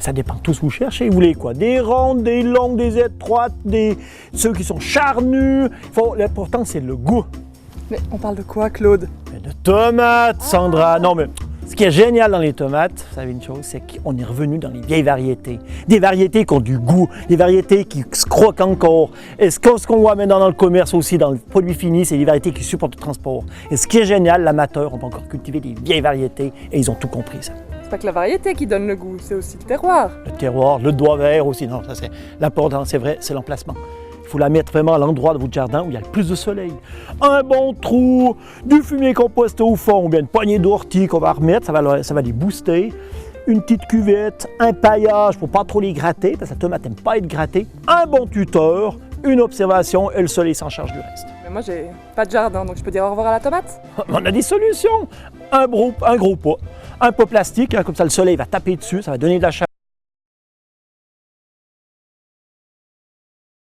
ça dépend. Tous vous cherchez, vous voulez quoi? Des rondes, des longues, des étroites, ceux qui sont charnus. L'important, c'est le goût. Mais on parle de quoi, Claude? Mais de tomates, Sandra. Non, mais ce qui est génial dans les tomates, vous savez une chose, c'est qu'on est revenu dans les vieilles variétés. Des variétés qui ont du goût, des variétés qui se croquent encore. Et ce qu'on voit maintenant dans le commerce aussi, dans le produit fini, c'est des variétés qui supportent le transport. Et ce qui est génial, l'amateur, on peut encore cultiver des vieilles variétés et ils ont tout compris, ça. C'est pas que la variété qui donne le goût, c'est aussi le terroir. Le terroir, le doigt vert aussi, non, ça c'est l'important, c'est vrai, c'est l'emplacement. Il faut la mettre vraiment à l'endroit de votre jardin où il y a le plus de soleil. Un bon trou, du fumier composté au fond, ou bien une poignée d'ortie qu'on va remettre, ça va les booster. Une petite cuvette, un paillage pour pas trop les gratter, parce que la tomate n'aime pas être grattée. Un bon tuteur, une observation et le soleil s'en charge du reste. Mais moi, j'ai pas de jardin, donc je peux dire au revoir à la tomate? On a des solutions. Un gros pot, un pot plastique, hein, comme ça le soleil va taper dessus, ça va donner de la chaleur.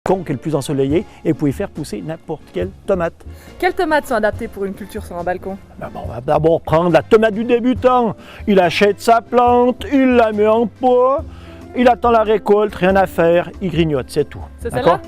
Qui est le plus ensoleillé et vous pouvez faire pousser n'importe quelle tomate. Quelles tomates sont adaptées pour une culture sur un balcon? On va d'abord prendre la tomate du débutant. Il achète sa plante, il la met en pot, il attend la récolte, rien à faire, il grignote, c'est tout. C'est celle-là?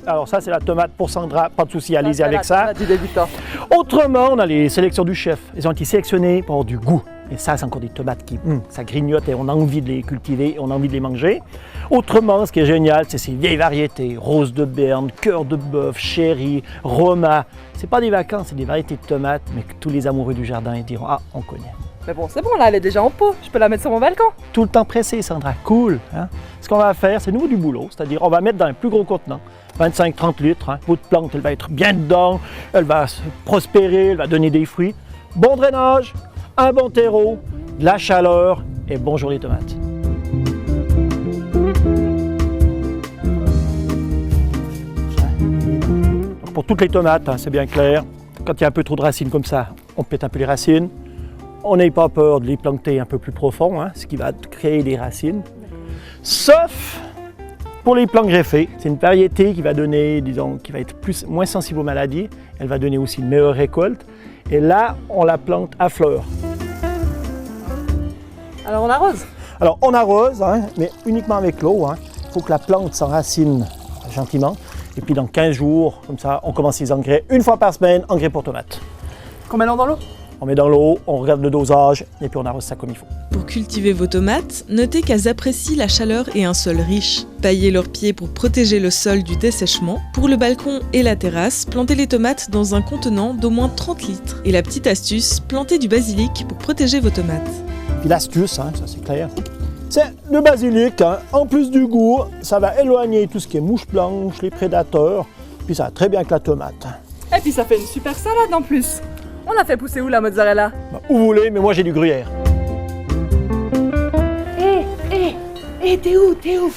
Alors ça, c'est la tomate pour Sandra, pas de souci, allez-y avec ça. La tomate du débutant. Autrement, on a les sélections du chef. Ils ont été sélectionnés pour avoir du goût. Et ça, c'est encore des tomates qui, ça grignote et on a envie de les cultiver, on a envie de les manger. Autrement, ce qui est génial, c'est ces vieilles variétés. Rose de Berne, cœur de bœuf, chéri, Roma. C'est pas des vacances, c'est des variétés de tomates, mais que tous les amoureux du jardin ils diront, ah, on connaît. Mais bon, c'est bon, là, elle est déjà en pot. Je peux la mettre sur mon balcon. Tout le temps pressé, Sandra, cool. Hein? Ce qu'on va faire, c'est nouveau du boulot, c'est-à-dire on va mettre dans un plus gros contenant, 25-30 litres. Hein? Votre plante, elle va être bien dedans, elle va prospérer, elle va donner des fruits. Bon drainage, un bon terreau, de la chaleur et bonjour les tomates. Donc pour toutes les tomates, hein, c'est bien clair, quand il y a un peu trop de racines comme ça, on pète un peu les racines. On n'ait pas peur de les planter un peu plus profond, hein, ce qui va créer des racines. Sauf pour les plants greffés, c'est une variété qui va donner, disons, qui va être moins sensible aux maladies. Elle va donner aussi une meilleure récolte. Et là, on la plante à fleurs. Alors on arrose? Alors on arrose, hein, mais uniquement avec l'eau. Hein. Il faut que la plante s'enracine gentiment. Et puis dans 15 jours, comme ça, on commence les engrais. Une fois par semaine, engrais pour tomates. Combien d'eau dans l'eau? On met dans l'eau, on regarde le dosage et puis on arrose ça comme il faut. Pour cultiver vos tomates, notez qu'elles apprécient la chaleur et un sol riche. Paillez leurs pieds pour protéger le sol du dessèchement. Pour le balcon et la terrasse, plantez les tomates dans un contenant d'au moins 30 litres. Et la petite astuce, plantez du basilic pour protéger vos tomates. Puis l'astuce, hein, ça c'est clair, c'est le basilic. Hein, en plus du goût, ça va éloigner tout ce qui est mouches blanches, les prédateurs. Puis ça va très bien avec la tomate. Et puis ça fait une super salade en plus. On l'a fait pousser où la mozzarella? Où vous voulez, mais moi j'ai du gruyère. T'es où?